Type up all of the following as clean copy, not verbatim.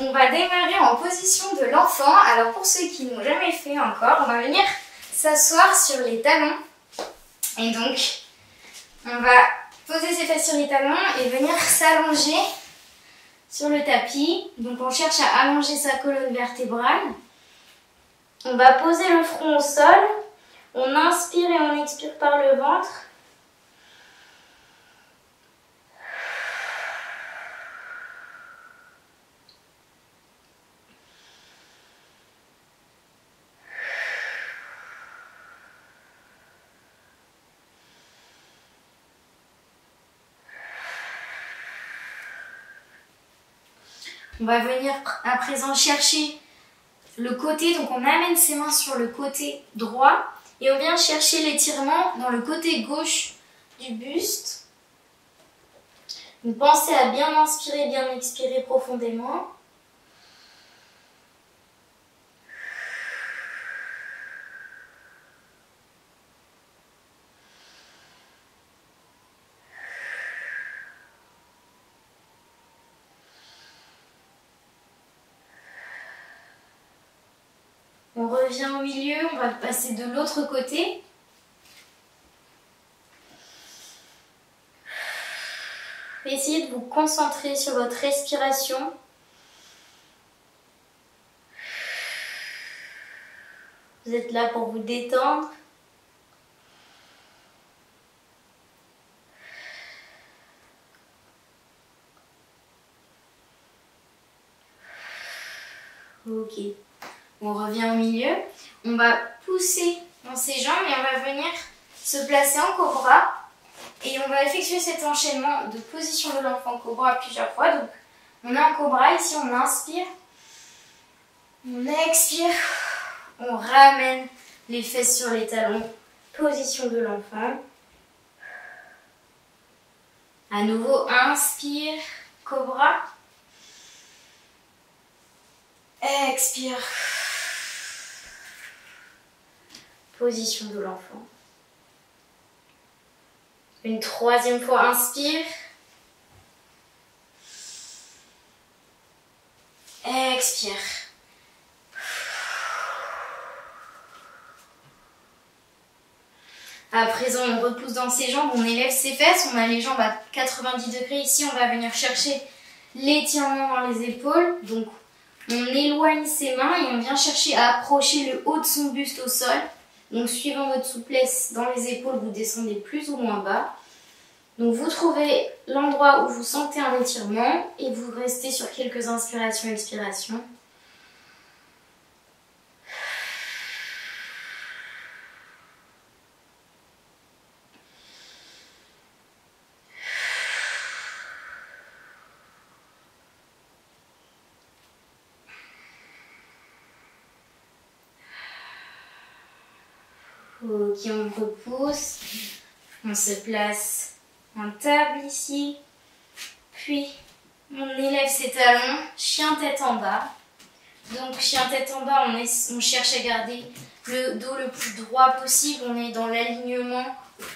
On va démarrer en position de l'enfant. Alors pour ceux qui n'ont jamais fait encore, on va venir s'asseoir sur les talons. Et donc, on va poser ses fesses sur les talons et venir s'allonger sur le tapis. Donc on cherche à allonger sa colonne vertébrale. On va poser le front au sol. On inspire et on expire par le ventre. On va venir à présent chercher le côté, donc on amène ses mains sur le côté droit et on vient chercher l'étirement dans le côté gauche du buste. Donc pensez à bien inspirer, bien expirer profondément. On revient au milieu, on va passer de l'autre côté. Essayez de vous concentrer sur votre respiration. Vous êtes là pour vous détendre. Ok. On revient au milieu. On va pousser dans ses jambes et on va venir se placer en cobra. Et on va effectuer cet enchaînement de position de l'enfant cobra plusieurs fois. Donc, on est en cobra. Ici, on inspire. On expire. On ramène les fesses sur les talons. Position de l'enfant. À nouveau, inspire. Cobra. Expire. Position de l'enfant. Une troisième fois, inspire. Expire. À présent, on repousse dans ses jambes, on élève ses fesses, on a les jambes à 90 degrés. Ici, on va venir chercher l'étirement dans les épaules. Donc, on éloigne ses mains et on vient chercher à approcher le haut de son buste au sol. Donc, suivant votre souplesse dans les épaules, vous descendez plus ou moins bas. Donc, vous trouvez l'endroit où vous sentez un étirement et vous restez sur quelques inspirations et expirations. Ok, on repousse, on se place en table ici, puis on élève ses talons, chien tête en bas. Donc chien tête en bas, on cherche à garder le dos le plus droit possible, on est dans l'alignement,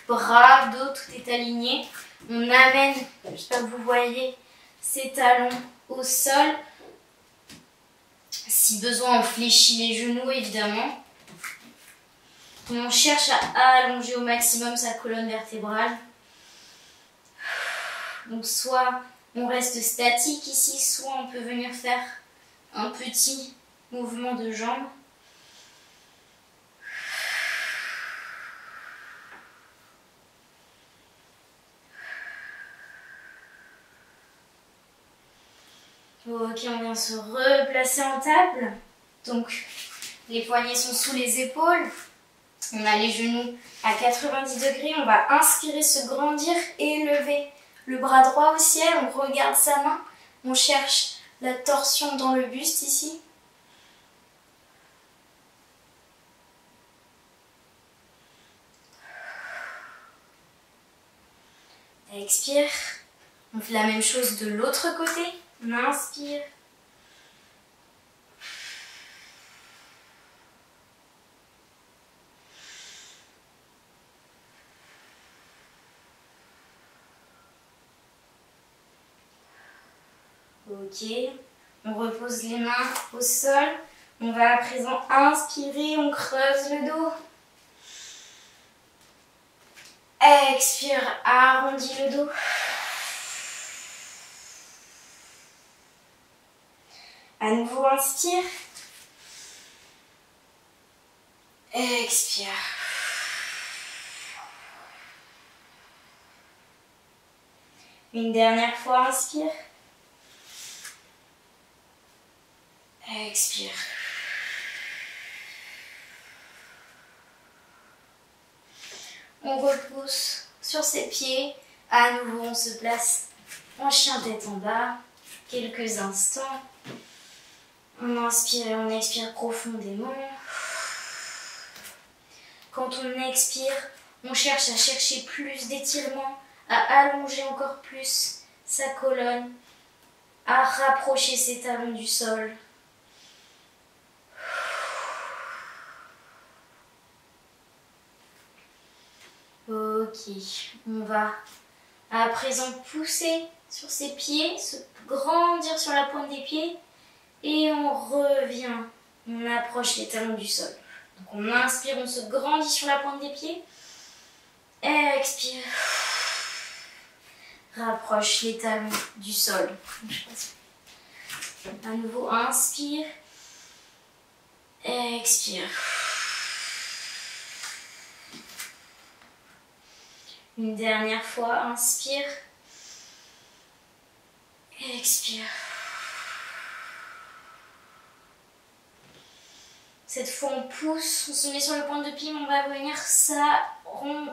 bras, dos, tout est aligné. On amène, j'espère que vous voyez, ses talons au sol. Si besoin, on fléchit les genoux évidemment. Et on cherche à allonger au maximum sa colonne vertébrale. Donc soit on reste statique ici, soit on peut venir faire un petit mouvement de jambes. Ok, on vient se replacer en table. Donc les poignets sont sous les épaules. On a les genoux à 90 degrés. On va inspirer, se grandir et élever le bras droit au ciel. On regarde sa main. On cherche la torsion dans le buste ici. Expire. On fait la même chose de l'autre côté. On inspire. Ok, On repose les mains au sol. On va à présent inspirer, on creuse le dos. Expire, arrondis le dos. À nouveau, inspire. Expire. Une dernière fois, inspire. Expire. On repousse sur ses pieds. À nouveau, on se place en chien tête en bas. Quelques instants. On inspire et on expire profondément. Quand on expire, on cherche à chercher plus d'étirement, à allonger encore plus sa colonne, à rapprocher ses talons du sol. Ok, on va à présent pousser sur ses pieds, se grandir sur la pointe des pieds et on revient, on approche les talons du sol. Donc on inspire, on se grandit sur la pointe des pieds, expire, rapproche les talons du sol. À nouveau, inspire, expire. Une dernière fois, inspire, expire. Cette fois, on pousse, on se met sur le point de pied, on va venir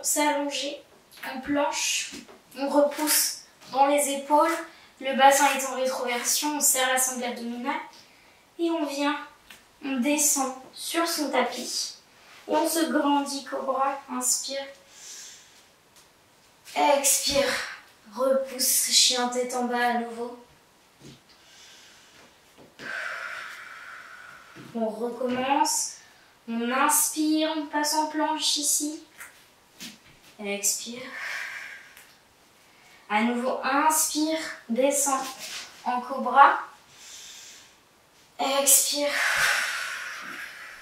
s'allonger en planche. On repousse dans les épaules, le bassin est en rétroversion, on serre la sangle abdominale et on vient, on descend sur son tapis et on se grandit cobra. Inspire. Expire, repousse, chien tête en bas à nouveau. On recommence, on inspire, on passe en planche ici. Expire. À nouveau, inspire, descend en cobra. Expire,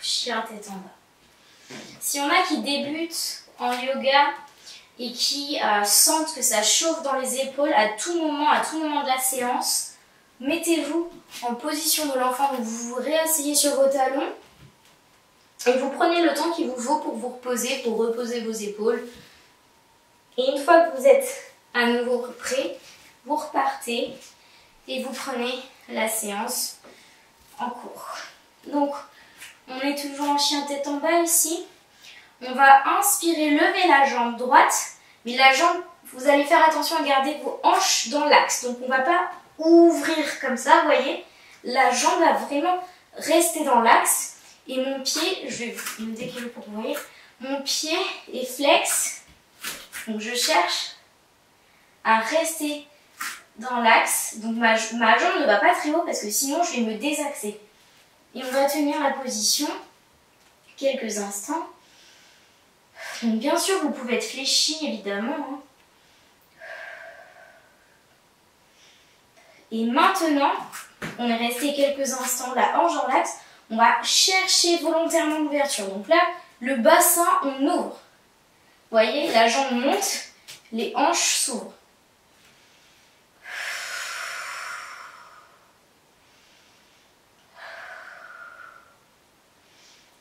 chien tête en bas. Si on a qui débutent en yoga et qui sentent que ça chauffe dans les épaules à tout moment de la séance, mettez-vous en position de l'enfant, donc vous vous réasseyez sur vos talons et vous prenez le temps qu'il vous faut pour vous reposer, pour reposer vos épaules. Et une fois que vous êtes à nouveau prêt, vous repartez et vous prenez la séance en cours. Donc, on est toujours en chien tête en bas ici. On va inspirer, lever la jambe droite, mais la jambe, vous allez faire attention à garder vos hanches dans l'axe. Donc on ne va pas ouvrir comme ça, vous voyez. La jambe va vraiment rester dans l'axe. Et mon pied, je vais me décaler pour que vous voyez, mon pied est flex. Donc je cherche à rester dans l'axe. Donc ma jambe ne va pas très haut parce que sinon je vais me désaxer. Et on va tenir la position quelques instants. Donc bien sûr, vous pouvez être fléchi, évidemment. Hein. Et maintenant, on est resté quelques instants la hanche dans l'axe. On va chercher volontairement l'ouverture. Donc là, le bassin, on ouvre. Vous voyez, la jambe monte, les hanches s'ouvrent.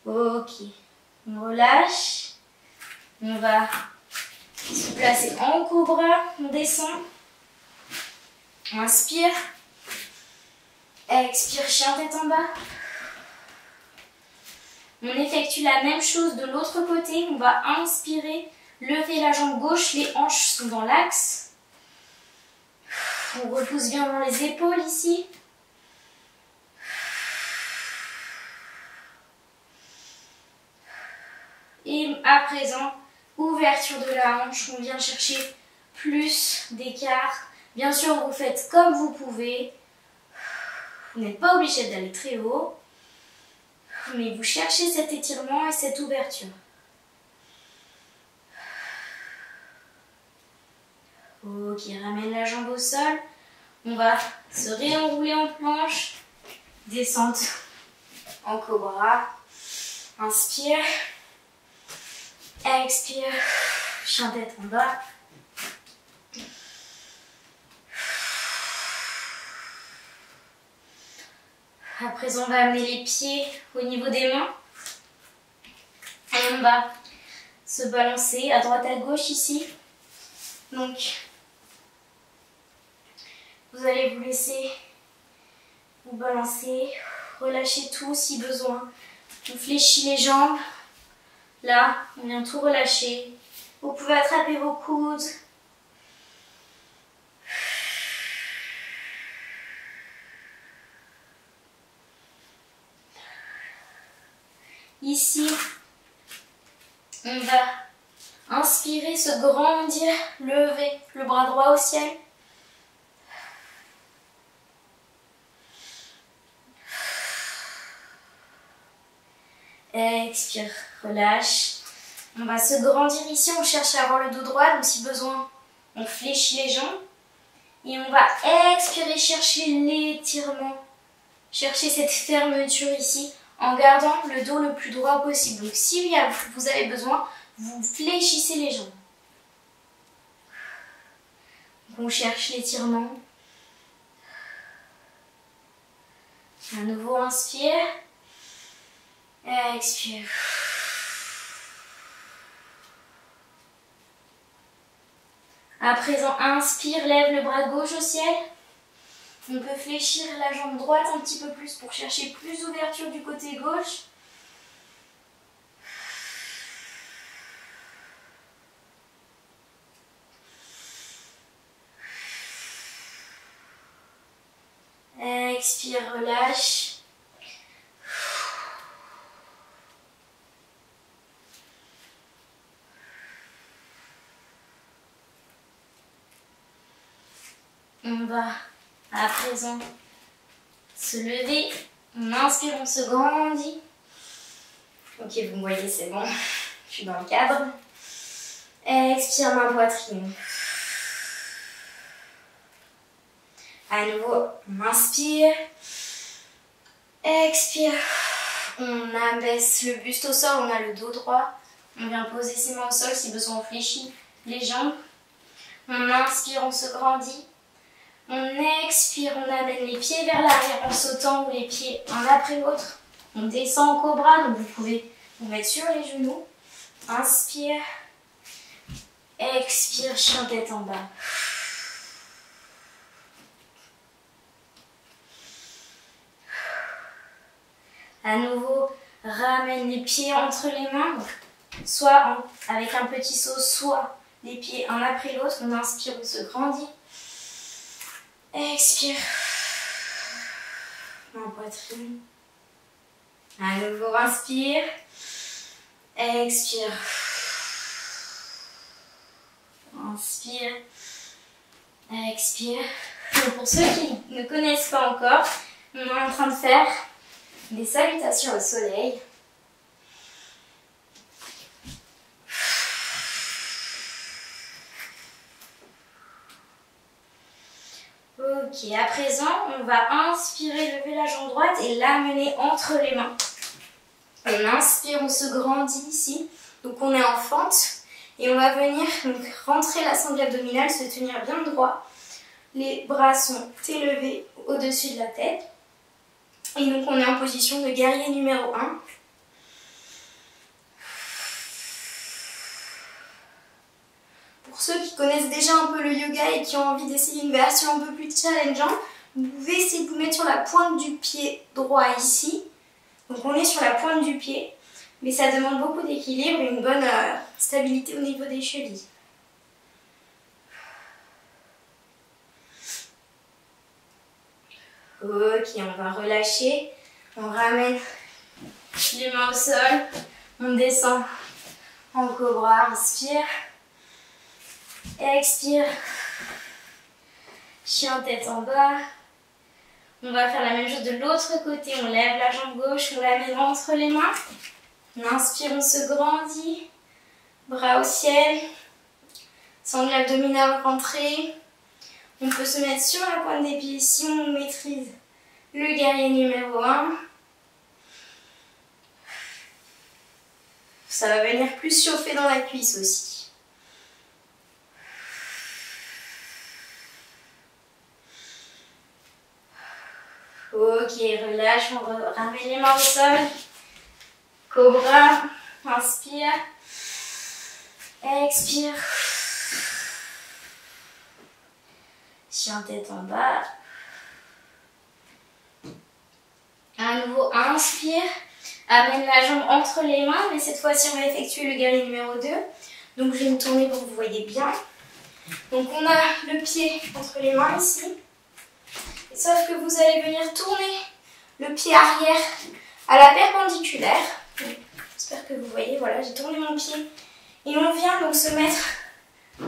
Ok, on relâche. On va se placer en cobra, on descend. Inspire. Expire, chien tête en bas. On effectue la même chose de l'autre côté. On va inspirer, lever la jambe gauche, les hanches sont dans l'axe. On repousse bien dans les épaules ici. Et à présent, ouverture de la hanche, on vient chercher plus d'écart. Bien sûr, vous faites comme vous pouvez. Vous n'êtes pas obligé d'aller très haut. Mais vous cherchez cet étirement et cette ouverture. Ok, ramène la jambe au sol. On va se réenrouler en planche. Descente en cobra. Inspire. Expire. Chien tête en bas. À présent, on va amener les pieds au niveau des mains. Et on va se balancer à droite à gauche ici. Donc, vous allez vous laisser vous balancer, relâcher tout si besoin. On fléchit les jambes. Là, on vient tout relâcher. Vous pouvez attraper vos coudes. Ici, on va inspirer, se grandir, lever le bras droit au ciel. Expire, relâche. On va se grandir ici, on cherche à avoir le dos droit, donc si besoin, on fléchit les jambes. Et on va expirer, chercher l'étirement, chercher cette fermeture ici, en gardant le dos le plus droit possible. Donc si vous avez besoin, vous fléchissez les jambes. Donc on cherche l'étirement. À nouveau, inspire. Expire. À présent, inspire, lève le bras gauche au ciel. On peut fléchir la jambe droite un petit peu plus pour chercher plus d'ouverture du côté gauche. Expire, relâche. On va à présent se lever. On inspire, on se grandit. Ok, vous me voyez, c'est bon. Je suis dans le cadre. Expire, main poitrine. À nouveau, on inspire. Expire. On abaisse le buste au sol, on a le dos droit. On vient poser ses mains au sol, si besoin on fléchit les jambes. On inspire, on se grandit. On expire, on amène les pieds vers l'arrière en sautant ou les pieds un après l'autre. On descend en cobra, donc vous pouvez vous mettre sur les genoux. Inspire. Expire, chien tête en bas. À nouveau, ramène les pieds entre les mains, soit avec un petit saut, soit les pieds un après l'autre. On inspire, on se grandit. Expire. Main poitrine. À nouveau, inspire. Expire. Inspire. Expire. Donc pour ceux qui ne connaissent pas encore, on est en train de faire des salutations au soleil. Ok, à présent, on va inspirer, lever la jambe droite et l'amener entre les mains. On inspire, on se grandit ici. Donc on est en fente et on va venir donc, rentrer la sangle abdominale, se tenir bien droit. Les bras sont élevés au-dessus de la tête. Et donc on est en position de guerrier numéro 1. Pour ceux qui connaissent déjà un peu le yoga et qui ont envie d'essayer une version un peu plus challengeante, vous pouvez essayer de vous mettre sur la pointe du pied droit ici. Donc on est sur la pointe du pied, mais ça demande beaucoup d'équilibre et une bonne stabilité au niveau des chevilles. Ok, on va relâcher, on ramène les mains au sol, on descend en cobra, inspire, expire, chien tête en bas. On va faire la même chose de l'autre côté, on lève la jambe gauche, on la met entre les mains, on inspire, on se grandit, bras au ciel, sangle abdominale rentrée. On peut se mettre sur la pointe des pieds si on maîtrise le guerrier numéro 1. Ça va venir plus chauffer dans la cuisse aussi. Ok, relâche, on ramène les mains au sol. Cobra, inspire. Expire. Chien tête en bas. À nouveau, inspire. Amène la jambe entre les mains, mais cette fois-ci, on va effectuer le guerrier numéro 2. Donc, je vais me tourner pour que vous voyez bien. Donc, on a le pied entre les mains ici. Et sauf que vous allez venir tourner le pied arrière à la perpendiculaire. J'espère que vous voyez, voilà, j'ai tourné mon pied. Et on vient donc se mettre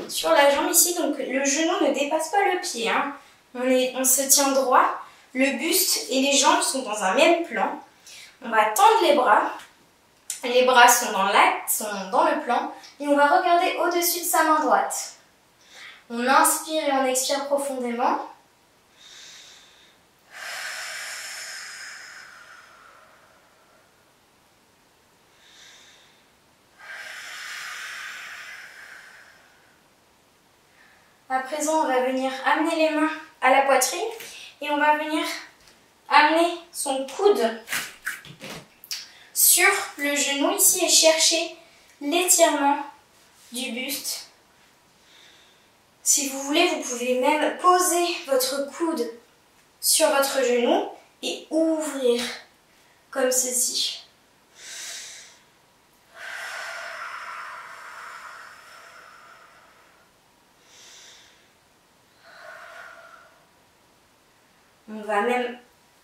sur la jambe ici. Donc, le genou ne dépasse pas le pied, hein. On se tient droit. Le buste et les jambes sont dans un même plan. On va tendre les bras. Les bras sont dans le plan. Et on va regarder au-dessus de sa main droite. On inspire et on expire profondément. À présent, on va venir amener les mains à la poitrine et on va venir amener son coude sur le genou ici et chercher l'étirement du buste. Si vous voulez, vous pouvez même poser votre coude sur votre genou et ouvrir comme ceci. On va même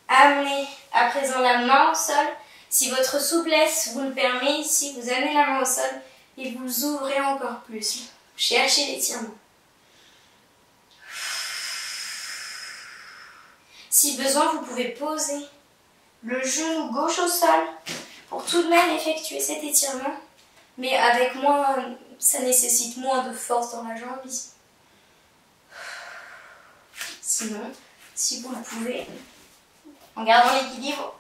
amener à présent la main au sol. Si votre souplesse vous le permet, ici, vous amenez la main au sol et vous ouvrez encore plus. Cherchez l'étirement. Si besoin, vous pouvez poser le genou gauche au sol pour tout de même effectuer cet étirement. Mais avec moins, ça nécessite moins de force dans la jambe ici. Sinon, si vous le pouvez, en gardant l'équilibre,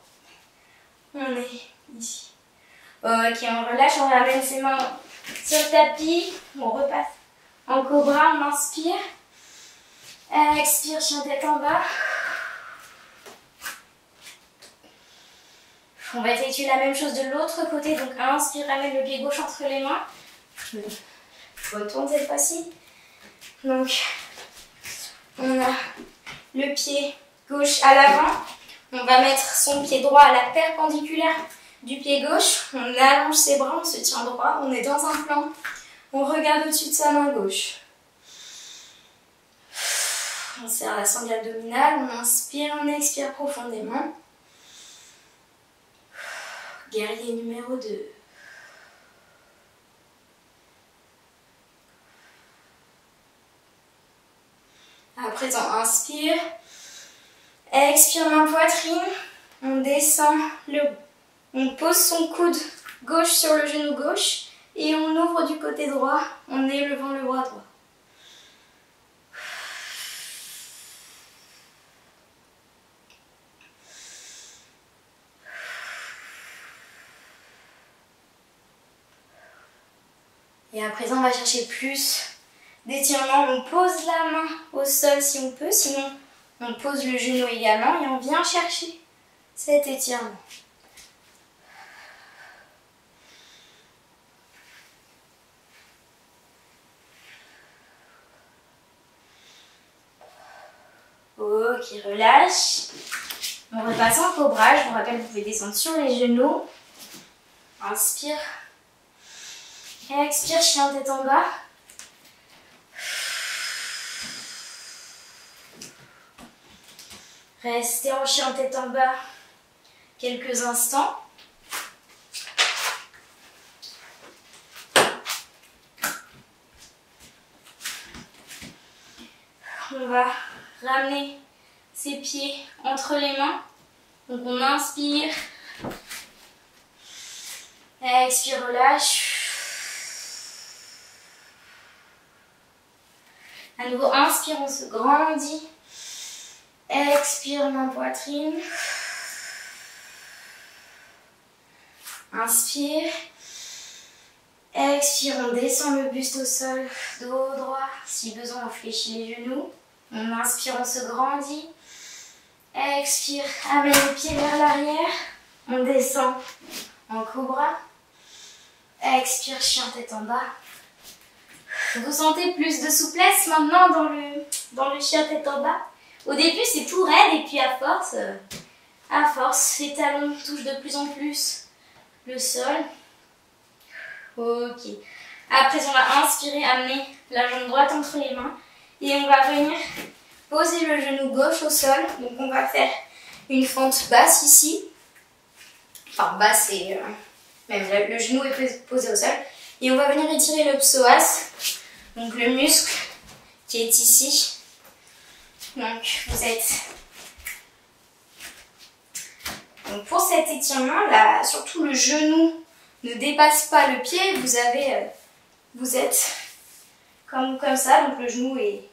on est ici. Ok, on relâche, on ramène ses mains sur le tapis, on repasse en cobra, on inspire, expire, chien tête en bas. On va effectuer la même chose de l'autre côté, donc inspire, ramène le pied gauche entre les mains. Je retourne cette fois-ci. Donc, on a le pied gauche à l'avant. On va mettre son pied droit à la perpendiculaire du pied gauche. On allonge ses bras, on se tient droit. On est dans un plan. On regarde au-dessus de sa main gauche. On serre la sangle abdominale. On inspire, on expire profondément. Guerrier numéro 2. À présent, inspire. Expire, main poitrine. On descend, on pose son coude gauche sur le genou gauche et on ouvre du côté droit en élevant le bras droit. Et à présent, on va chercher plus d'étirement. On pose la main au sol si on peut, sinon on pose le genou également et on vient chercher cet étirement. Ok, relâche. On repasse en cobra. Je vous rappelle, vous pouvez descendre sur les genoux. Inspire. Expire, chien tête en bas. Restez en chien tête en bas quelques instants. On va ramener ses pieds entre les mains. Donc on inspire. Expire, relâche. À nouveau, inspire, on se grandit. Expire main poitrine. Inspire. Expire, on descend le buste au sol, dos droit. Si besoin, on fléchit les genoux. On inspire, on se grandit. Expire, amène les pieds vers l'arrière. On descend en cobra. Expire, chien tête en bas. Vous sentez plus de souplesse maintenant dans le chien tête en bas. Au début, c'est tout raide et puis à force, les talons touchent de plus en plus le sol. Ok. Après, on va inspirer, amener la jambe droite entre les mains et on va venir poser le genou gauche au sol. Donc, on va faire une fente basse ici. Enfin, basse et même le genou est posé au sol. Et on va venir étirer le psoas, donc le muscle qui est ici. Donc, vous êtes... Donc, pour cet étirement, là, surtout le genou ne dépasse pas le pied. Vous êtes comme ça, donc le genou est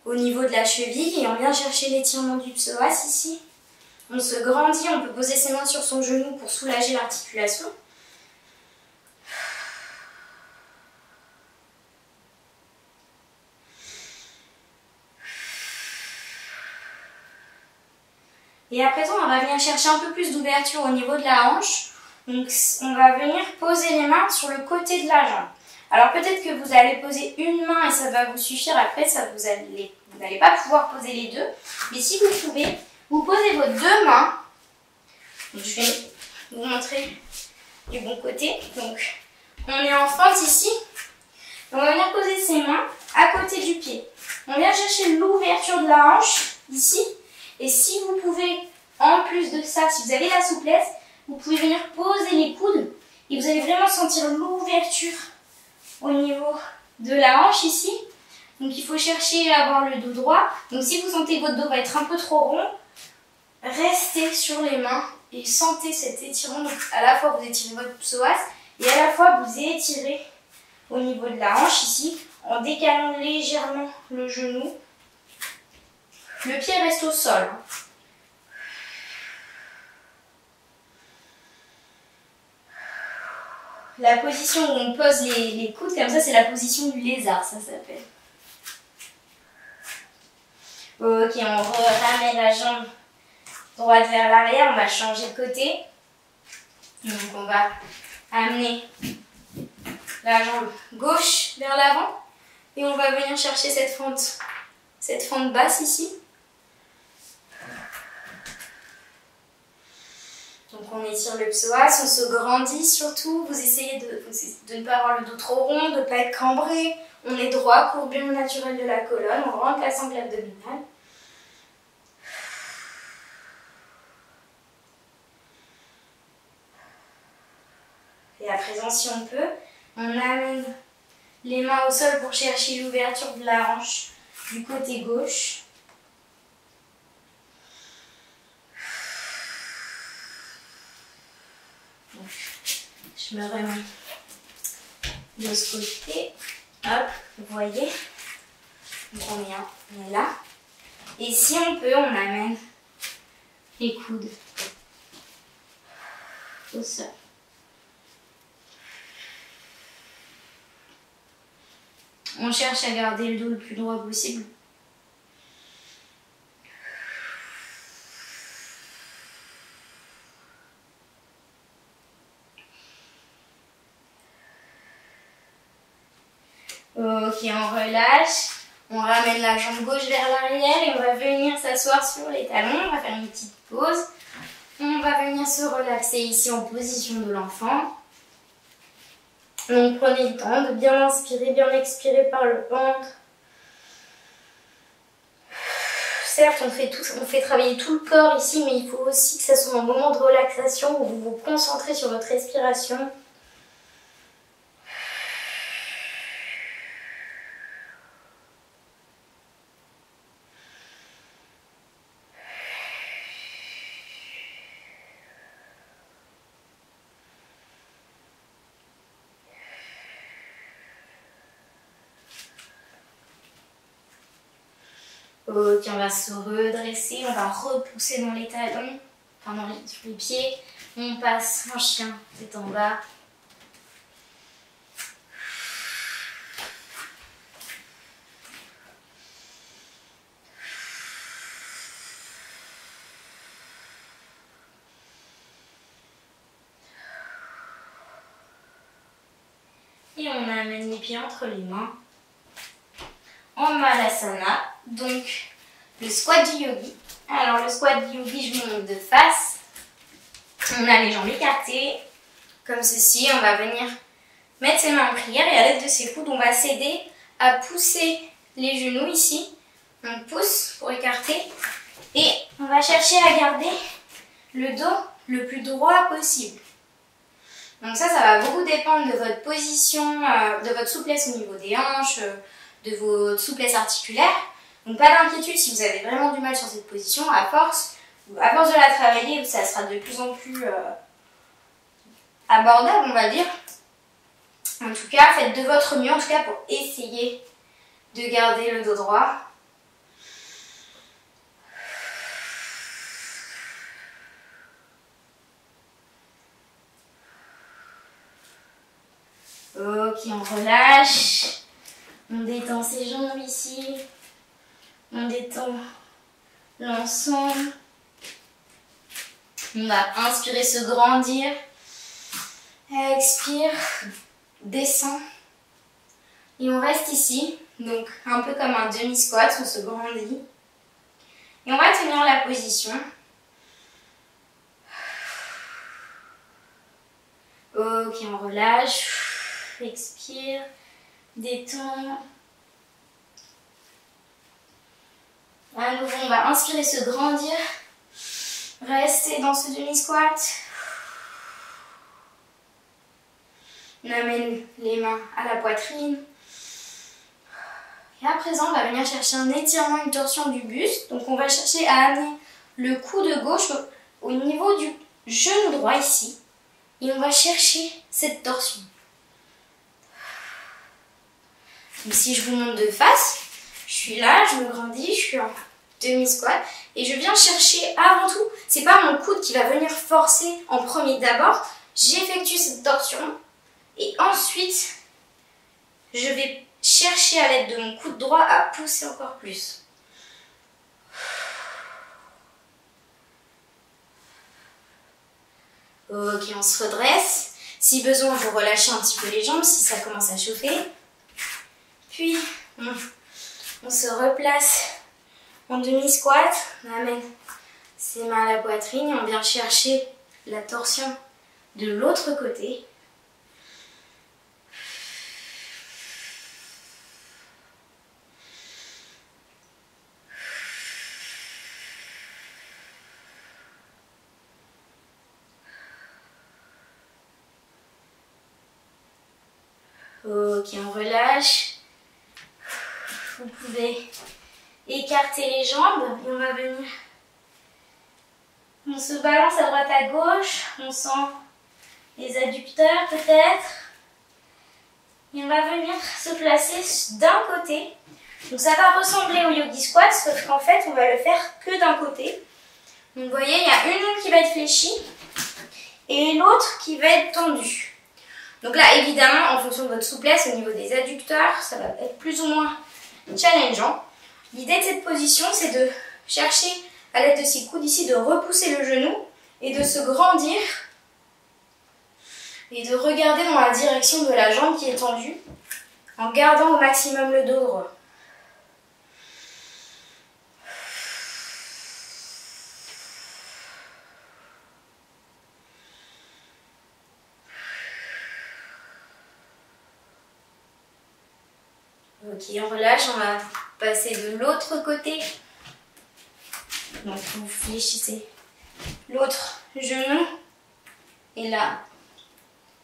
au niveau de la cheville et on vient chercher l'étirement du psoas ici. On se grandit, on peut poser ses mains sur son genou pour soulager l'articulation. Et à présent, on va venir chercher un peu plus d'ouverture au niveau de la hanche. Donc, on va venir poser les mains sur le côté de la jambe. Alors, peut-être que vous allez poser une main et ça va vous suffire. Après, vous n'allez pas pouvoir poser les deux. Mais si vous pouvez, vous posez vos deux mains. Donc, je vais vous montrer du bon côté. Donc, on est en fente ici. On va venir poser ses mains à côté du pied. On vient chercher l'ouverture de la hanche ici. Et si vous pouvez, en plus de ça, si vous avez la souplesse, vous pouvez venir poser les coudes et vous allez vraiment sentir l'ouverture au niveau de la hanche ici. Donc il faut chercher à avoir le dos droit. Donc si vous sentez que votre dos va être un peu trop rond, restez sur les mains et sentez cet étirement. Donc à la fois vous étirez votre psoas et à la fois vous étirez au niveau de la hanche ici en décalant légèrement le genou. Le pied reste au sol. La position où on pose les coudes, comme ça, c'est la position du lézard, ça s'appelle. Ok, on ramène la jambe droite vers l'arrière, on va changer de côté. Donc on va amener la jambe gauche vers l'avant et on va venir chercher cette fente basse ici. Donc on étire le psoas, on se grandit surtout, vous essayez de ne pas avoir le dos trop rond, de ne pas être cambré. On est droit, courbure naturelle de la colonne, on rentre la sangle abdominale. Et à présent, si on peut, on amène les mains au sol pour chercher l'ouverture de la hanche du côté gauche. Je me remets de ce côté. Hop, vous voyez. Donc on est là. Et si on peut, on amène les coudes au sol. On cherche à garder le dos le plus droit possible. Ok, on relâche. On ramène la jambe gauche vers l'arrière et on va venir s'asseoir sur les talons. On va faire une petite pause. On va venir se relaxer ici en position de l'enfant. Donc prenez le temps de bien inspirer, bien expirer par le ventre. Certes, on fait travailler tout le corps ici, mais il faut aussi que ça soit un moment de relaxation où vous vous concentrez sur votre respiration. Ok, on va se redresser, on va repousser dans les talons, enfin sur les pieds. On passe en chien, tête en bas. Et on amène les pieds entre les mains. En Malasana, donc le squat du yogi. Alors le squat du yogi, je vous montre de face. On a les jambes écartées, comme ceci. On va venir mettre ses mains en prière et à l'aide de ses coudes, on va s'aider à pousser les genoux ici. On pousse pour écarter et on va chercher à garder le dos le plus droit possible. Donc ça va beaucoup dépendre de votre position, de votre souplesse au niveau des hanches, de votre souplesse articulaire. Donc pas d'inquiétude si vous avez vraiment du mal sur cette position. À force de la travailler, ça sera de plus en plus abordable, on va dire. En tout cas, faites de votre mieux, en tout cas pour essayer de garder le dos droit. Ok, on relâche. On détend ses jambes ici. On détend l'ensemble. On va inspirer, se grandir. Expire, descend. Et on reste ici. Donc un peu comme un demi-squat, on se grandit. Et on va tenir la position. Ok, on relâche. Expire, détend. À nouveau, on va inspirer, se grandir. Rester dans ce demi-squat. On amène les mains à la poitrine. Et à présent, on va venir chercher un étirement, une torsion du buste. Donc on va chercher à amener le coude gauche au niveau du genou droit ici. Et on va chercher cette torsion. Donc si je vous montre de face, je suis là, je me grandis, je suis en demi-squat. Et je viens chercher avant tout, c'est pas mon coude qui va venir forcer en premier. D'abord, j'effectue cette torsion. Et ensuite, je vais chercher à l'aide de mon coude droit à pousser encore plus. Ok, on se redresse. Si besoin, vous relâchez un petit peu les jambes si ça commence à chauffer. Puis, on se replace en demi-squat. On amène ses mains à la poitrine et on vient chercher la torsion de l'autre côté. Ok, on relâche. Vous pouvez écarter les jambes et on va venir. On se balance à droite à gauche. On sent les adducteurs peut-être. Et on va venir se placer d'un côté. Donc ça va ressembler au yogi squat, sauf qu'en fait on va le faire que d'un côté. Donc vous voyez, il y a une jambe qui va être fléchie et l'autre qui va être tendue. Donc là, évidemment, en fonction de votre souplesse au niveau des adducteurs, ça va être plus ou moins challengeant. L'idée de cette position, c'est de chercher, à l'aide de ces coudes ici, de repousser le genou et de se grandir et de regarder dans la direction de la jambe qui est tendue en gardant au maximum le dos droit. Ok, on relâche, on va passer de l'autre côté. Donc vous fléchissez l'autre genou. Et là,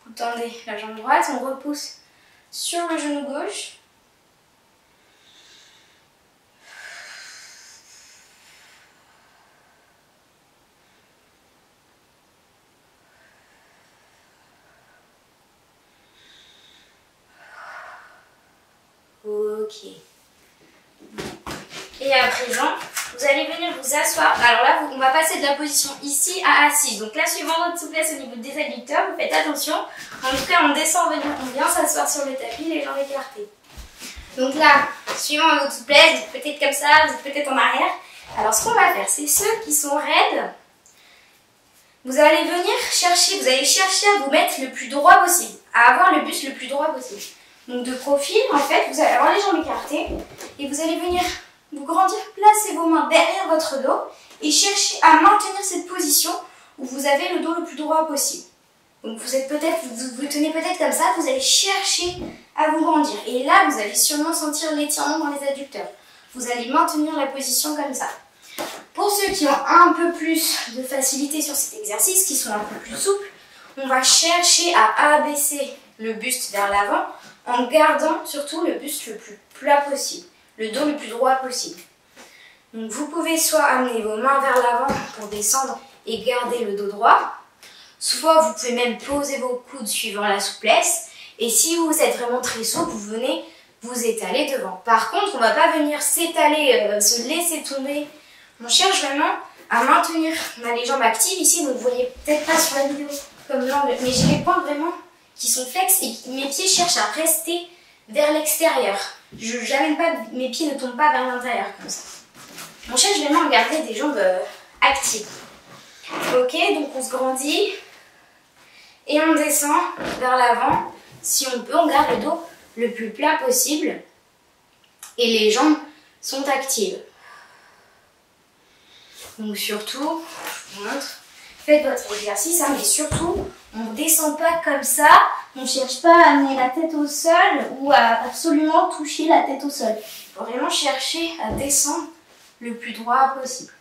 vous tendez la jambe droite, on repousse sur le genou gauche. Ok. Et Et à présent, vous allez venir vous asseoir. Alors là, on va passer de la position ici à assise. Donc là, suivant votre souplesse au niveau des adducteurs, vous faites attention. En tout cas, on descend, on vient s'asseoir sur le tapis, les jambes écartées. Donc là, suivant votre souplesse, vous êtes peut-être comme ça, vous êtes peut-être en arrière. Alors ce qu'on va faire, c'est ceux qui sont raides. Vous allez venir chercher, vous allez chercher à vous mettre le plus droit possible, à avoir le buste le plus droit possible. Donc de profil, en fait, vous allez avoir les jambes écartées et vous allez venir vous grandir, placer vos mains derrière votre dos et chercher à maintenir cette position où vous avez le dos le plus droit possible. Donc vous tenez peut-être comme ça, vous allez chercher à vous grandir. Et là, vous allez sûrement sentir l'étirement dans les adducteurs. Vous allez maintenir la position comme ça. Pour ceux qui ont un peu plus de facilité sur cet exercice, qui sont un peu plus souples, on va chercher à abaisser le buste vers l'avant en gardant surtout le buste le plus plat possible, le dos le plus droit possible. Donc vous pouvez soit amener vos mains vers l'avant pour descendre et garder le dos droit, soit vous pouvez même poser vos coudes suivant la souplesse. Et si vous êtes vraiment très souple, vous venez vous étaler devant. Par contre, on ne va pas venir s'étaler, se laisser tomber. On cherche vraiment à maintenir, on a les jambes actives ici, donc vous voyez peut-être pas sur la vidéo comme l'angle, mais j'ai les pointes vraiment qui sont flex et mes pieds cherchent à rester vers l'extérieur. Mes pieds ne tombent pas vers l'intérieur comme ça. On cherche vraiment à garder des jambes actives. Ok, donc on se grandit et on descend vers l'avant. Si on peut, on garde le dos le plus plat possible et les jambes sont actives. Donc surtout, je vous montre, faites votre exercice, hein, mais surtout, on ne descend pas comme ça, on ne cherche pas à amener la tête au sol ou à absolument toucher la tête au sol. Il faut vraiment chercher à descendre le plus droit possible.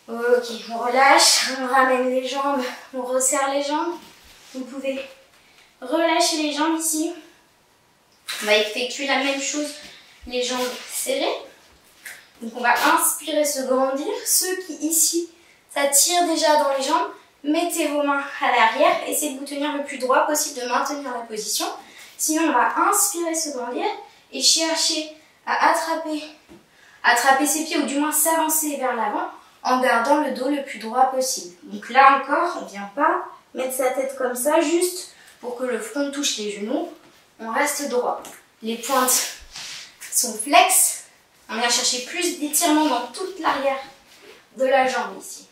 Ok, on relâche, on ramène les jambes, on resserre les jambes. Vous pouvez relâcher les jambes ici. On va effectuer la même chose, les jambes serrées. Donc on va inspirer, se grandir. Ceux qui ici, ça tire déjà dans les jambes, mettez vos mains à l'arrière, essayez de vous tenir le plus droit possible, de maintenir la position. Sinon on va inspirer, se grandir et chercher à attraper ses pieds ou du moins s'avancer vers l'avant en gardant le dos le plus droit possible. Donc là encore, on ne vient pas mettre sa tête comme ça, juste pour que le front touche les genoux. On reste droit. Les pointes sont flex. On vient chercher plus d'étirement dans toute l'arrière de la jambe ici.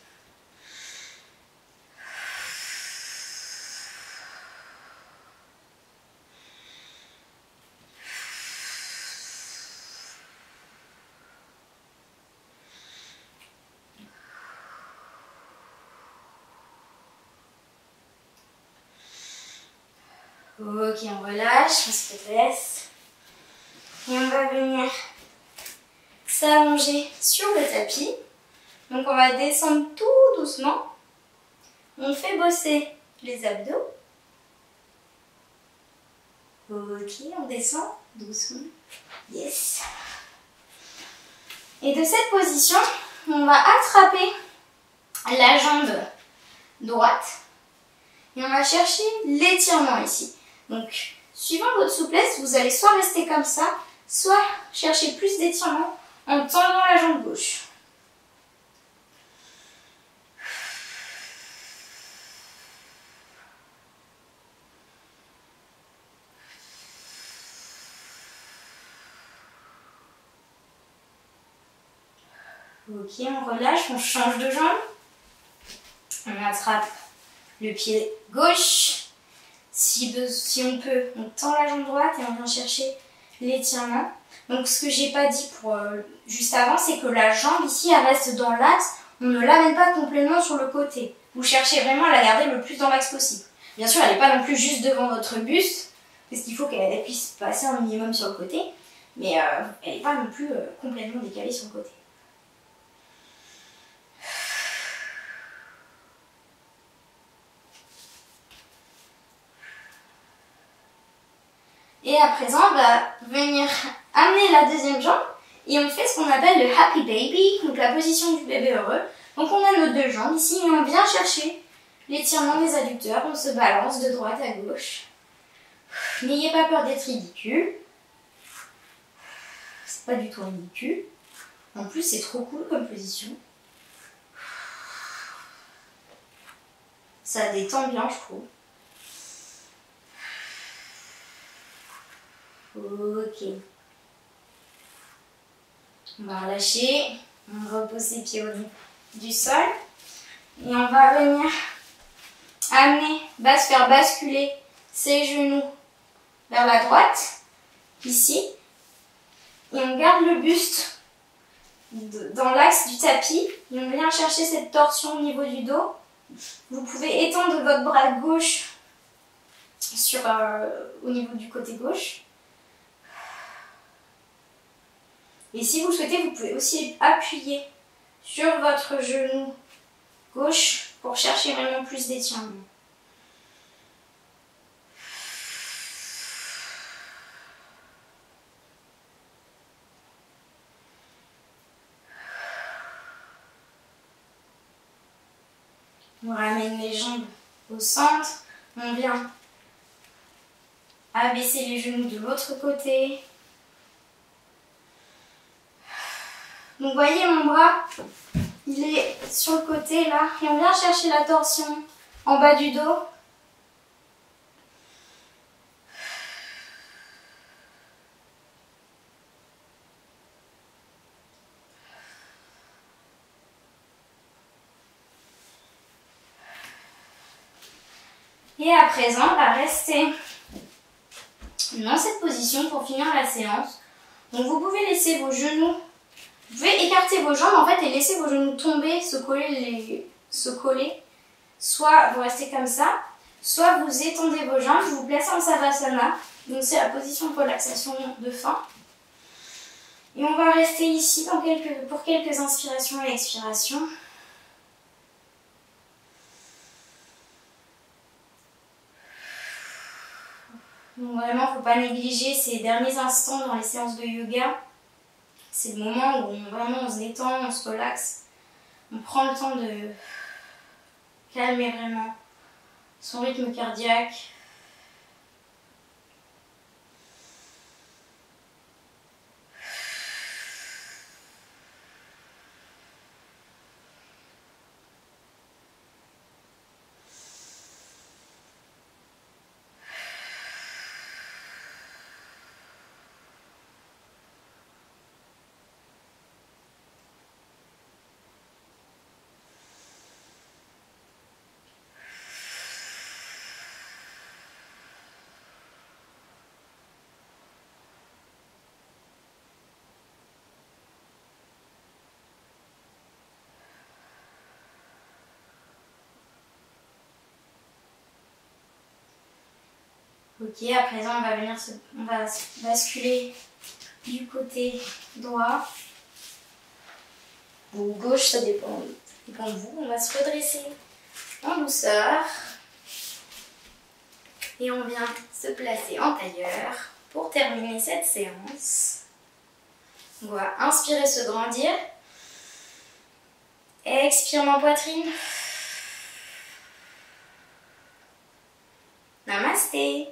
Ok, on relâche, on se laisse. Et on va venir s'allonger sur le tapis. Donc on va descendre tout doucement. On fait bosser les abdos. Ok, on descend doucement. Yes. Et de cette position, on va attraper la jambe droite. Et on va chercher l'étirement ici. Donc, suivant votre souplesse, vous allez soit rester comme ça, soit chercher plus d'étirement en tendant la jambe gauche. Ok, on relâche, on change de jambe. On attrape le pied gauche. Si on peut, on tend la jambe droite et on vient chercher l'étirement. Donc ce que j'ai pas dit juste avant, c'est que la jambe ici, elle reste dans l'axe. On ne l'amène pas complètement sur le côté. Vous cherchez vraiment à la garder le plus dans l'axe possible. Bien sûr, elle n'est pas non plus juste devant votre buste, parce qu'il faut qu'elle puisse passer un minimum sur le côté. Mais elle n'est pas non plus complètement décalée sur le côté. Et à présent, on va venir amener la deuxième jambe et on fait ce qu'on appelle le happy baby, donc la position du bébé heureux. Donc on a nos deux jambes ici et on vient chercher l'étirement des adducteurs, on se balance de droite à gauche. N'ayez pas peur d'être ridicule, c'est pas du tout ridicule. En plus, c'est trop cool comme position. Ça détend bien, je trouve. Ok. On va relâcher. On repose les pieds au niveau du sol. Et on va venir amener, faire basculer ses genoux vers la droite, ici. Et on garde le buste dans l'axe du tapis. Et on vient chercher cette torsion au niveau du dos. Vous pouvez étendre votre bras gauche au niveau du côté gauche. Et si vous le souhaitez, vous pouvez aussi appuyer sur votre genou gauche pour chercher vraiment plus d'étirement. On ramène les jambes au centre. On vient abaisser les genoux de l'autre côté. Donc vous voyez mon bras, il est sur le côté là. Et on vient chercher la torsion en bas du dos. Et à présent, on va rester dans cette position pour finir la séance. Donc vous pouvez laisser vos genoux, vous pouvez écarter vos jambes en fait et laisser vos genoux tomber, se coller. Soit vous restez comme ça, soit vous étendez vos jambes, vous vous placez en Savasana. Donc c'est la position de relaxation de fin. Et on va rester ici pour quelques inspirations et expirations. Donc vraiment, il ne faut pas négliger ces derniers instants dans les séances de yoga. C'est le moment où on se détend, on se relaxe. On prend le temps de calmer vraiment son rythme cardiaque. Ok, à présent on va basculer du côté droit ou gauche, ça dépend de vous. On va se redresser en douceur et on vient se placer en tailleur pour terminer cette séance. On va inspirer, se grandir. Expire ma poitrine. Namasté.